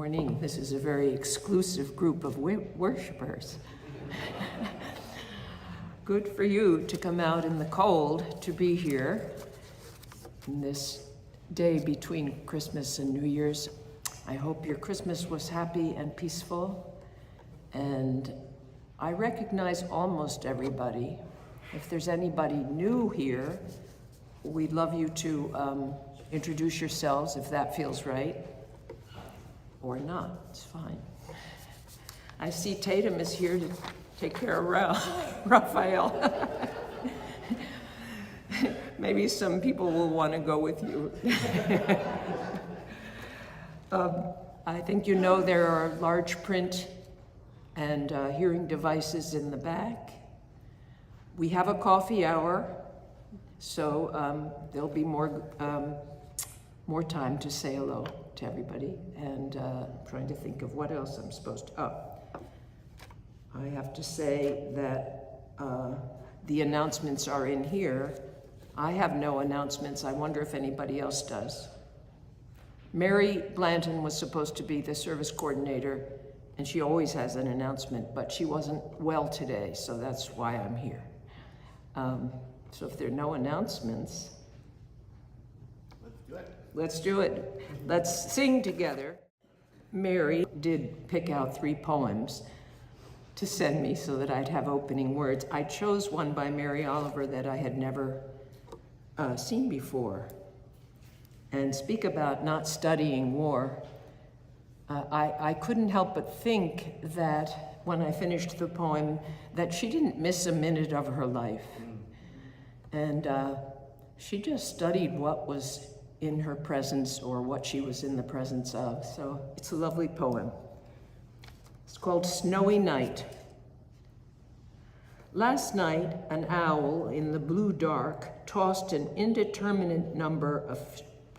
morning. This is a very exclusive group of worshipers. Good for you to come out in the cold to be here in this day between Christmas and New Year's. I hope your Christmas was happy and peaceful. And I recognize almost everybody. If there's anybody new here, we'd love you to introduce yourselves if that feels right. Or not, it's fine. I see Tatum is here to take care of Raphael. Maybe some people will want to go with you. I think you know there are large print and hearing devices in the back. We have a coffee hour, so there'll be more time to say hello to everybody. And trying to think of what else I'm supposed to, I have to say that the announcements are in here. I have no announcements. I wonder if anybody else does. Mary Blanton was supposed to be the service coordinator, and she always has an announcement, but she wasn't well today, so that's why I'm here. So if there are no announcements, let's do it. Let's sing together. Mary did pick out 3 poems to send me so that I'd have opening words. I chose one by Mary Oliver that I had never seen before. And speak about not studying war. I couldn't help but think that when I finished the poem, that she didn't miss a minute of her life. And she just studied what was in her presence or what she was in the presence of. So it's a lovely poem. It's called Snowy Night. Last night, an owl in the blue dark tossed an indeterminate number of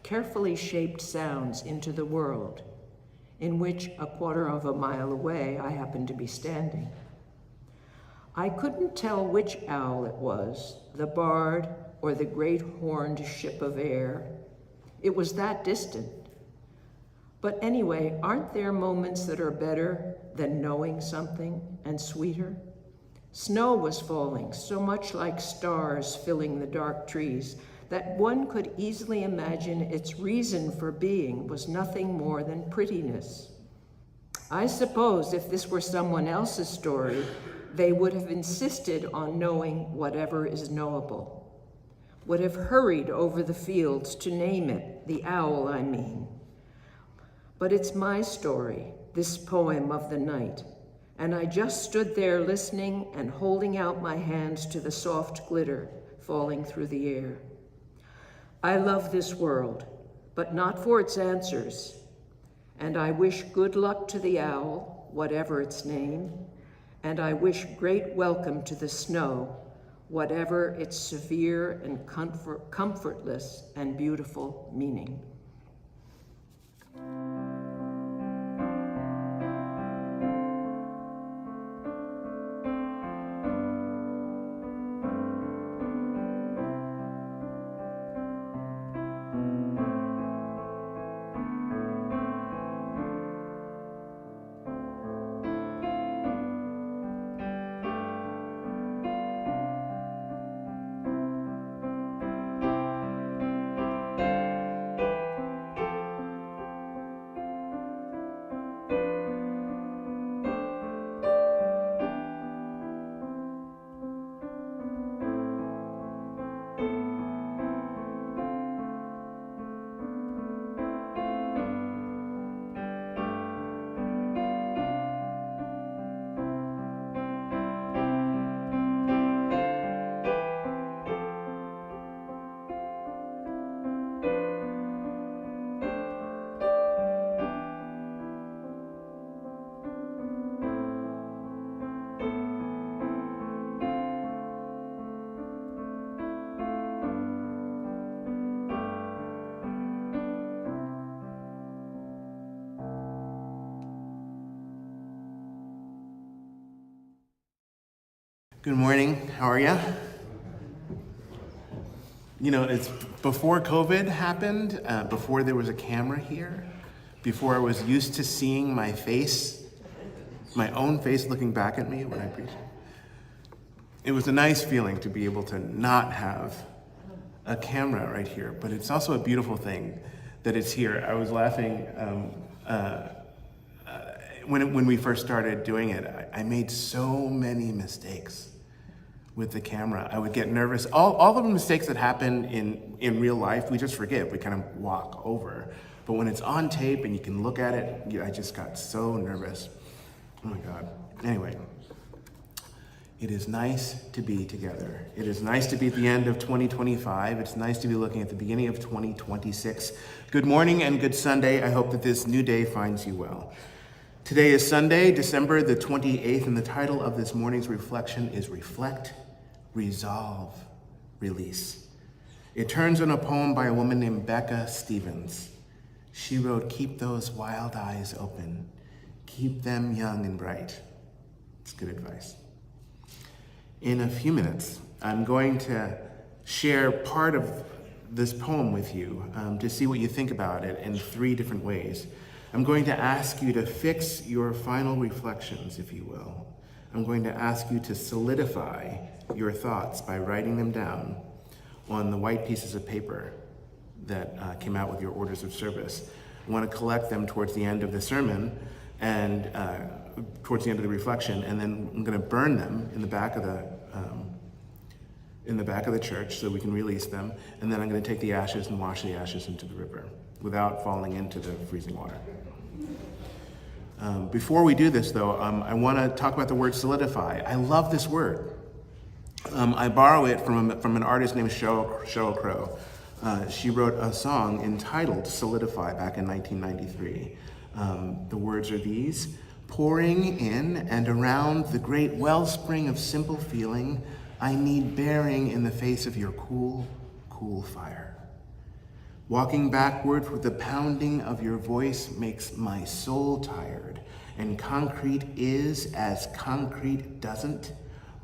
carefully shaped sounds into the world, in which a quarter of a mile away I happened to be standing. I couldn't tell which owl it was, the barred or the great horned ship of air. It was that distant. But anyway, aren't there moments that are better than knowing something and sweeter? Snow was falling, so much like stars filling the dark trees, that one could easily imagine its reason for being was nothing more than prettiness. I suppose if this were someone else's story, they would have insisted on knowing whatever is knowable, would have hurried over the fields to name it, the owl, I mean. But it's my story, this poem of the night, and I just stood there listening and holding out my hands to the soft glitter falling through the air. I love this world, but not for its answers, and I wish good luck to the owl, whatever its name, and I wish great welcome to the snow, whatever its severe and comfortless and beautiful meaning. Good morning, how are you? You know, it's before COVID happened, before there was a camera here, before I was used to seeing my face, my own face looking back at me when I preached. It was a nice feeling to be able to not have a camera right here, but it's also a beautiful thing that it's here. I was laughing when we first started doing it. I made so many mistakes with the camera. I would get nervous. All the mistakes that happen in real life, we just forget. We kind of walk over. But when it's on tape and you can look at it, I just got so nervous. Oh my God. Anyway, it is nice to be together. It is nice to be at the end of 2025. It's nice to be looking at the beginning of 2026. Good morning and good Sunday. I hope that this new day finds you well. Today is Sunday, December the 28th, and the title of this morning's reflection is Reflect, Resolve, Release. It turns on a poem by a woman named Becca Stevens. She wrote, "Keep those wild eyes open. Keep them young and bright." It's good advice. In a few minutes, I'm going to share part of this poem with you to see what you think about it in 3 different ways. I'm going to ask you to fix your final reflections, if you will. I'm going to ask you to solidify your thoughts by writing them down on the white pieces of paper that came out with your orders of service. I want to collect them towards the end of the sermon and towards the end of the reflection, and then I'm going to burn them in the back of the church so we can release them, and then I'm going to take the ashes and wash the ashes into the river without falling into the freezing water. Before we do this, though, I want to talk about the word solidify. I love this word. I borrow it from an artist named Sheryl Crow. She wrote a song entitled Solidify back in 1993. The words are these: pouring in and around the great wellspring of simple feeling, I need bearing in the face of your cool, cool fire. Walking backwards with the pounding of your voice makes my soul tired, and concrete is as concrete doesn't.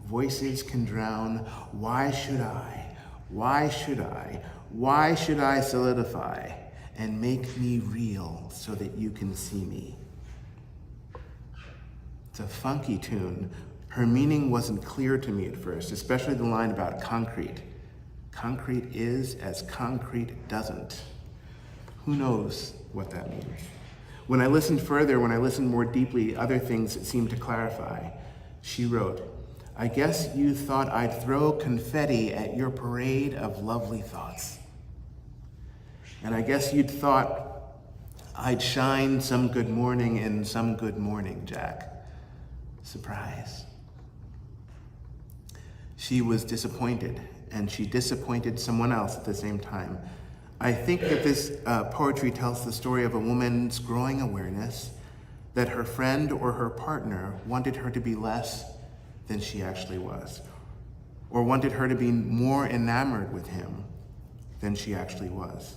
Voices can drown. Why should I? Why should I? Why should I solidify and make me real so that you can see me? It's a funky tune. Her meaning wasn't clear to me at first, especially the line about concrete. Concrete is as concrete doesn't. Who knows what that means? When I listened further, when I listened more deeply, other things seemed to clarify. She wrote, I guess you thought I'd throw confetti at your parade of lovely thoughts. And I guess you'd thought I'd shine some good morning in some good morning, Jack. Surprise. She was disappointed, and she disappointed someone else at the same time. I think that this poetry tells the story of a woman's growing awareness that her friend or her partner wanted her to be less than she actually was, or wanted her to be more enamored with him than she actually was,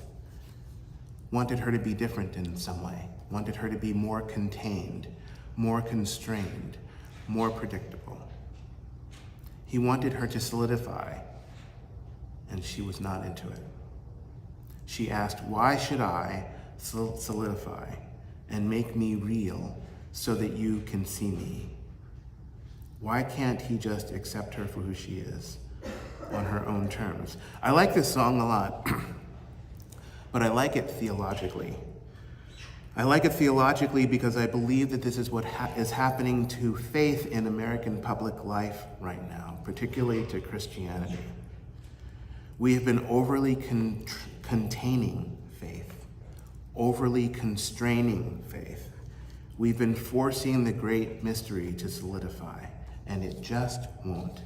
wanted her to be different in some way, wanted her to be more contained, more constrained, more predictable. He wanted her to solidify, and she was not into it. She asked, why should I solidify and make me real so that you can see me? Why can't he just accept her for who she is on her own terms? I like this song a lot, but I like it theologically. I like it theologically because I believe that this is what is happening to faith in American public life right now, particularly to Christianity. We have been overly containing faith, overly constraining faith. We've been forcing the great mystery to solidify, and it just won't.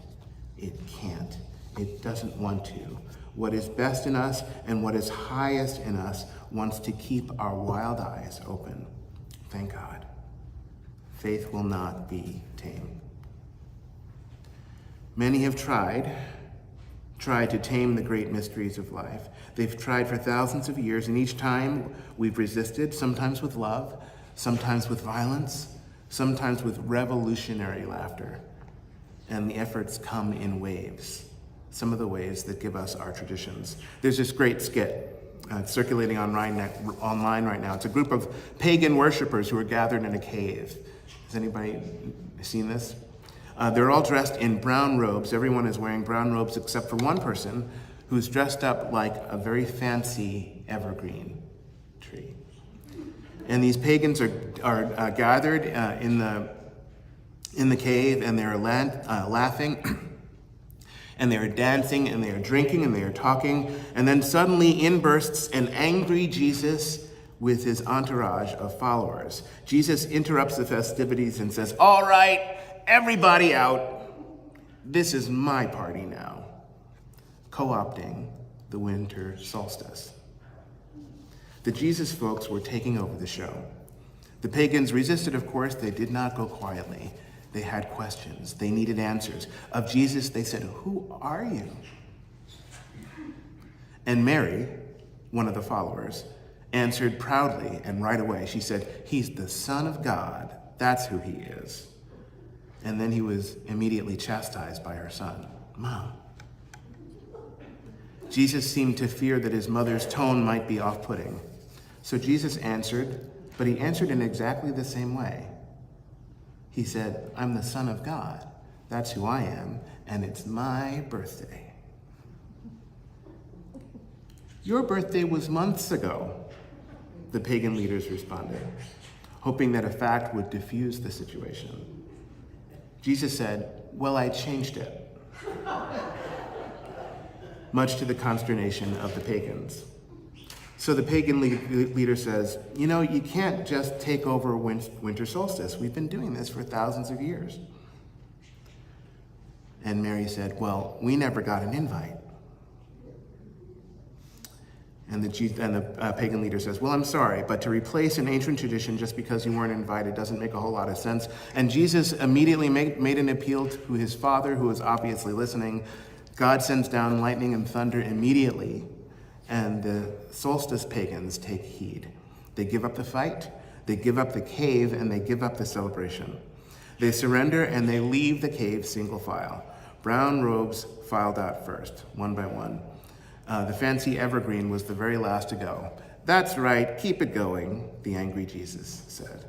It can't. It doesn't want to. What is best in us and what is highest in us wants to keep our wild eyes open. Thank God. Faith will not be tamed. Many have tried to tame the great mysteries of life. They've tried for thousands of years, and each time we've resisted, sometimes with love, sometimes with violence, sometimes with revolutionary laughter. And the efforts come in waves, some of the ways that give us our traditions. There's this great skit circulating online right now. It's a group of pagan worshipers who are gathered in a cave. Has anybody seen this? They're all dressed in brown robes. Everyone is wearing brown robes except for one person who's dressed up like a very fancy evergreen tree. And these pagans are gathered in the cave, and they're laughing, and they are dancing, and they are drinking, and they are talking. And then suddenly in bursts an angry Jesus with his entourage of followers. Jesus interrupts the festivities and says, "All right, everybody out. This is my party now," co-opting the winter solstice. The Jesus folks were taking over the show. The pagans resisted, of course. They did not go quietly. They had questions. They needed answers. Of Jesus, they said, "Who are you?" And Mary, one of the followers, answered proudly and right away. She said, "He's the Son of God. That's who he is." And then he was immediately chastised by her son. "Mom." Jesus seemed to fear that his mother's tone might be off-putting. So Jesus answered, but he answered in exactly the same way. He said, "I'm the Son of God. That's who I am, and it's my birthday." "Your birthday was months ago," the pagan leaders responded, hoping that a fact would diffuse the situation. Jesus said, "Well, I changed it," much to the consternation of the pagans. So the pagan leader says, "You can't just take over winter solstice. We've been doing this for thousands of years." And Mary said, "Well, we never got an invite." And the pagan leader says, "Well, I'm sorry, but to replace an ancient tradition just because you weren't invited doesn't make a whole lot of sense." And Jesus immediately made an appeal to his Father, who was obviously listening. God sends down lightning and thunder immediately, and the solstice pagans take heed. They give up the fight, they give up the cave, and they give up the celebration. They surrender and they leave the cave single file. Brown robes filed out first, one by one. The fancy evergreen was the very last to go. "That's right, keep it going," the angry Jesus said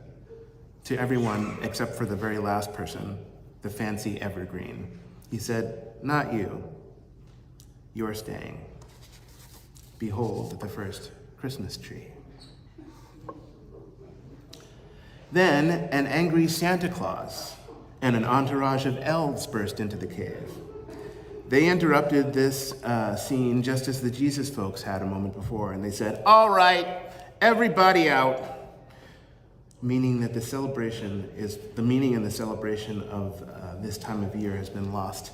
to everyone except for the very last person, the fancy evergreen. He said, "Not you. You're staying. Behold the first Christmas tree." Then an angry Santa Claus and an entourage of elves burst into the cave. They interrupted this scene just as the Jesus folks had a moment before, and they said, "All right, everybody out," meaning that the meaning and the celebration of this time of year has been lost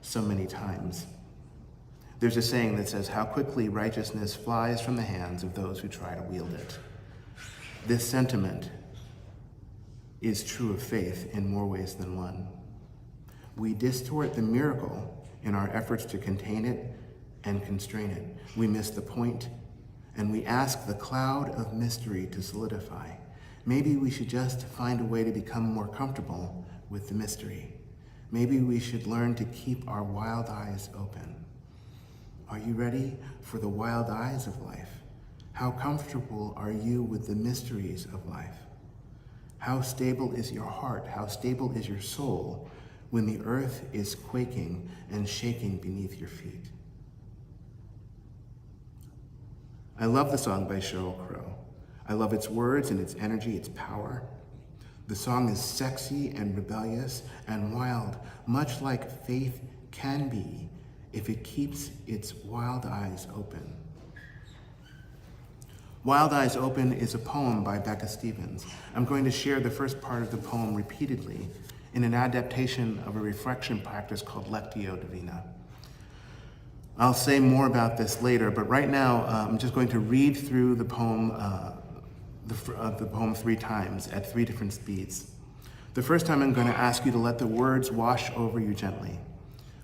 so many times. There's a saying that says, "How quickly righteousness flies from the hands of those who try to wield it." This sentiment is true of faith in more ways than one. We distort the miracle in our efforts to contain it and constrain it. We miss the point, and we ask the cloud of mystery to solidify. Maybe we should just find a way to become more comfortable with the mystery. Maybe we should learn to keep our wild eyes open. Are you ready for the wild eyes of life? How comfortable are you with the mysteries of life? How stable is your heart? How stable is your soul when the earth is quaking and shaking beneath your feet? I love the song by Sheryl Crow. I love its words and its energy, its power. The song is sexy and rebellious and wild, much like faith can be if it keeps its wild eyes open. Wild Eyes Open is a poem by Becca Stevens. I'm going to share the first part of the poem repeatedly in an adaptation of a reflection practice called Lectio Divina. I'll say more about this later, but right now I'm just going to read through the poem, the poem 3 times at 3 different speeds. The first time I'm going to ask you to let the words wash over you gently.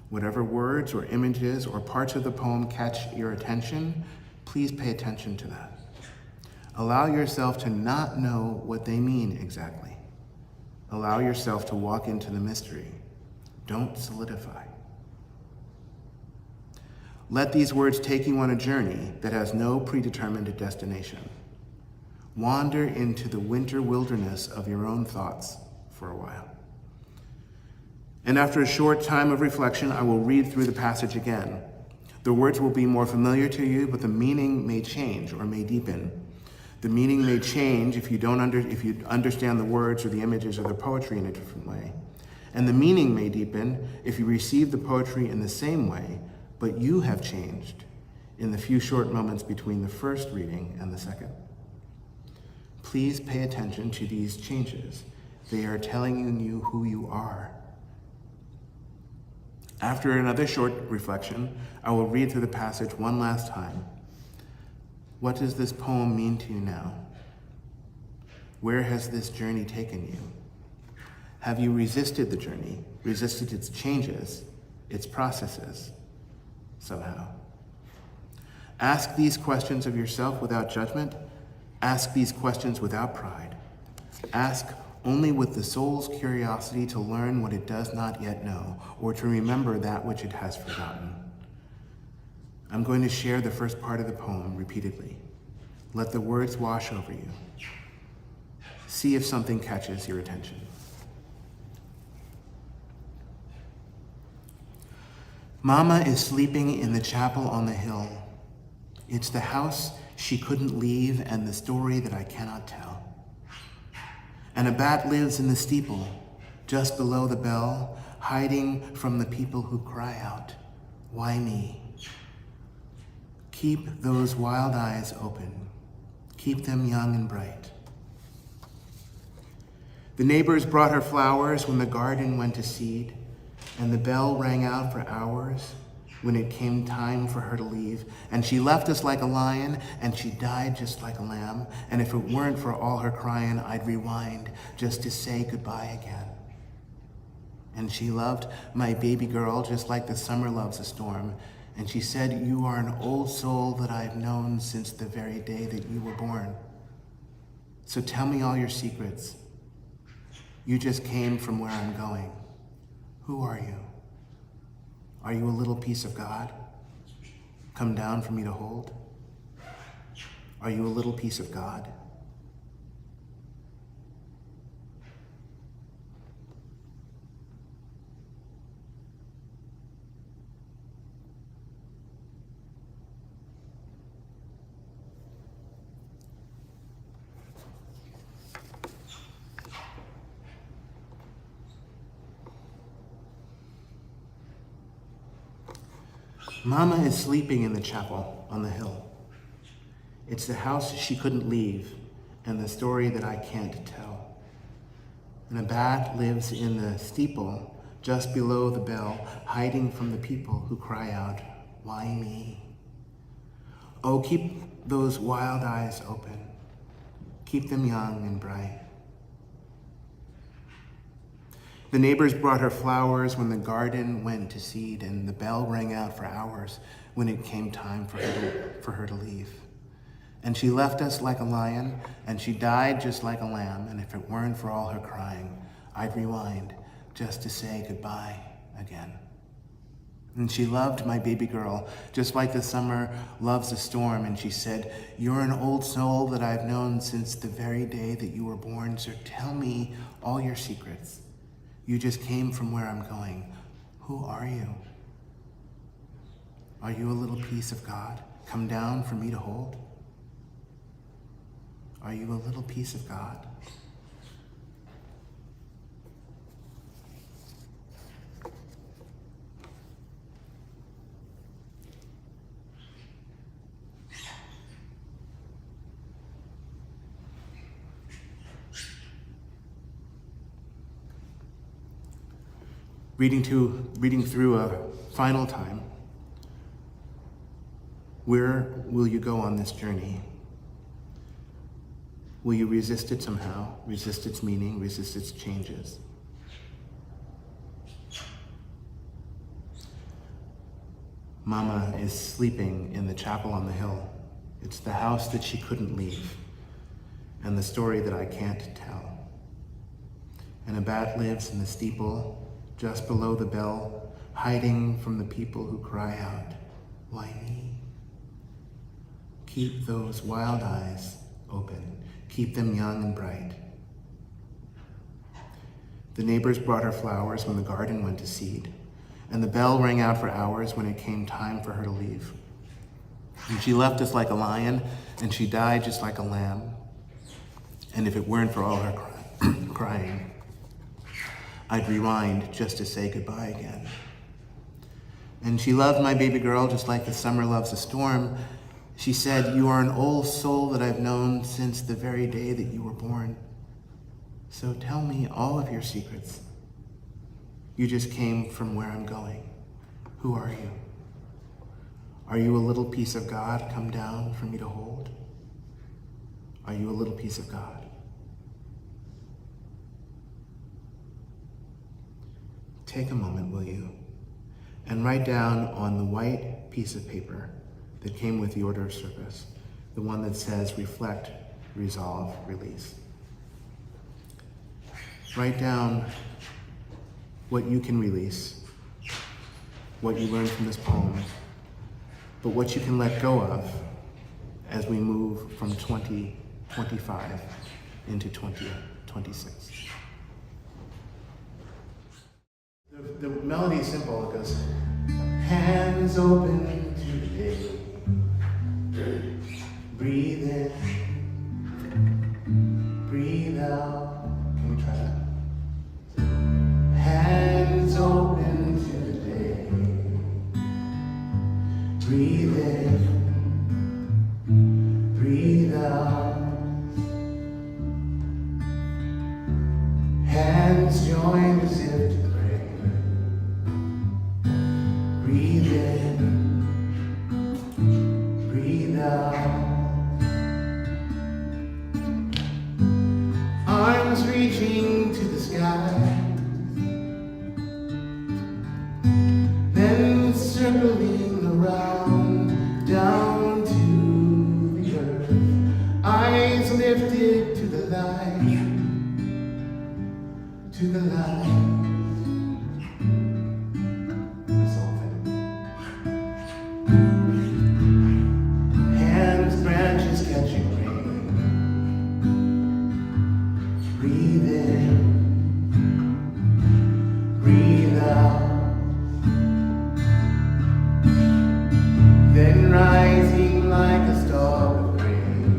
Whatever words or images or parts of the poem catch your attention, please pay attention to that. Allow yourself to not know what they mean exactly. Allow yourself to walk into the mystery. Don't solidify. Let these words take you on a journey that has no predetermined destination. Wander into the winter wilderness of your own thoughts for a while. And after a short time of reflection, I will read through the passage again. The words will be more familiar to you, but the meaning may change or may deepen. The meaning may change if you understand the words or the images or the poetry in a different way. And the meaning may deepen if you receive the poetry in the same way, but you have changed in the few short moments between the first reading and the second. Please pay attention to these changes. They are telling you who you are. After another short reflection, I will read through the passage one last time. What does this poem mean to you now? Where has this journey taken you? Have you resisted the journey, resisted its changes, its processes, somehow? Ask these questions of yourself without judgment. Ask these questions without pride. Ask only with the soul's curiosity to learn what it does not yet know, or to remember that which it has forgotten. I'm going to share the first part of the poem repeatedly. Let the words wash over you. See if something catches your attention. Mama is sleeping in the chapel on the hill. It's the house she couldn't leave and the story that I cannot tell. And a bat lives in the steeple, just below the bell, hiding from the people who cry out, "Why me?" Keep those wild eyes open. Keep them young and bright. The neighbors brought her flowers when the garden went to seed, and the bell rang out for hours when it came time for her to leave. And she left us like a lion, and she died just like a lamb. And if it weren't for all her crying, I'd rewind just to say goodbye again. And she loved my baby girl just like the summer loves a storm. And she said, "You are an old soul that I've known since the very day that you were born. So tell me all your secrets. You just came from where I'm going. Who are you? Are you a little piece of God? Come down for me to hold? Are you a little piece of God?" Mama is sleeping in the chapel on the hill. It's the house she couldn't leave and the story that I can't tell. And a bat lives in the steeple just below the bell, hiding from the people who cry out, "Why me?" Oh, keep those wild eyes open. Keep them young and bright. The neighbors brought her flowers when the garden went to seed, and the bell rang out for hours when it came time for her to leave. And she left us like a lion, and she died just like a lamb, and if it weren't for all her crying, I'd rewind just to say goodbye again. And she loved my baby girl just like the summer loves a storm, and she said, "You're an old soul that I've known since the very day that you were born, so tell me all your secrets. You just came from where I'm going. Who are you? Are you a little piece of God? Come down for me to hold? Are you a little piece of God?" Reading through a final time, where will you go on this journey? Will you resist it somehow, resist its meaning, resist its changes? Mama is sleeping in the chapel on the hill. It's the house that she couldn't leave, and the story that I can't tell. And a bat lives in the steeple just below the bell, hiding from the people who cry out, whiny. Keep those wild eyes open. Keep them young and bright. The neighbors brought her flowers when the garden went to seed, and the bell rang out for hours when it came time for her to leave. And she left us like a lion, and she died just like a lamb. And if it weren't for all her crying, I'd rewind just to say goodbye again. And she loved my baby girl just like the summer loves a storm. She said, "You are an old soul that I've known since the very day that you were born. So tell me all of your secrets. You just came from where I'm going. Who are you? Are you a little piece of God come down for me to hold? Are you a little piece of God?" Take a moment, will you, and write down on the white piece of paper that came with the order of service, the one that says reflect, resolve, release. Write down what you can release, what you learned from this poem, but what you can let go of as we move from 2025 into 2026. The melody is simple. It goes, hands open to the day. Breathe in, breathe out. Can we try that? Hands open to the day. Breathe in, breathe out. Hands joined as if to pray. Breathe in, breathe out. Arms reaching to the sky, then circling around, down to the earth. Eyes lifted to the light, to the light. That's all of it. Hands, branches catching rain. Breathe in, breathe out. Then rising like a star of rain.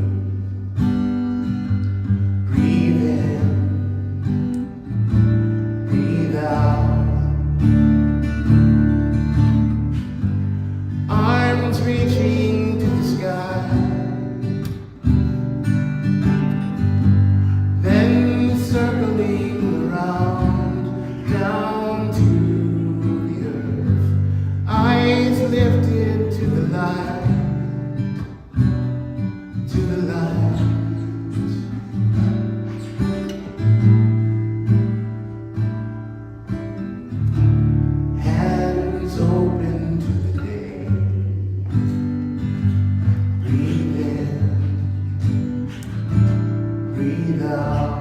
Breathe in, breathe out. Arms reaching to the sky, then circling around, down to the earth. Eyes lifted to the light, to the light. Hands open to the day. Breathe in, breathe out.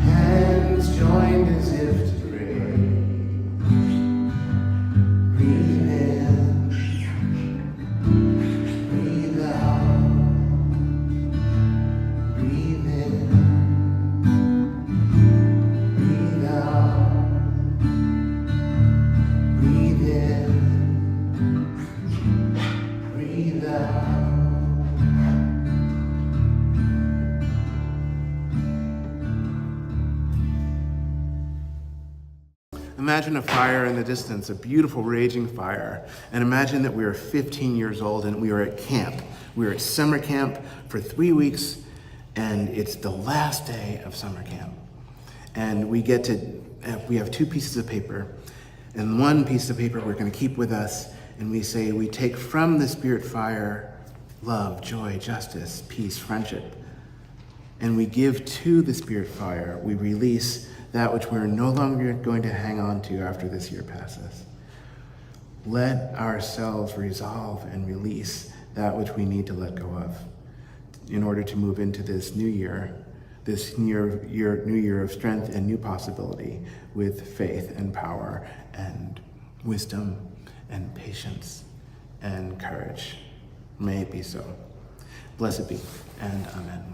Hands joined as if to pray. Breathe in, breathe out. Breathe in, breathe out. Breathe in, breathe out. Imagine a fire in the distance, a beautiful raging fire. And imagine that we are 15 years old and we are at camp. We are at summer camp for 3 weeks, and it's the last day of summer camp. And we have 2 pieces of paper, and one piece of paper we're going to keep with us, and we say we take from the spirit fire love, joy, justice, peace, friendship. And we give to the spirit fire, we release that which we're no longer going to hang on to after this year passes. Let ourselves resolve and release that which we need to let go of in order to move into this new year, new year of strength and new possibility with faith and power and wisdom and patience and courage. May it be so. Blessed be, and amen.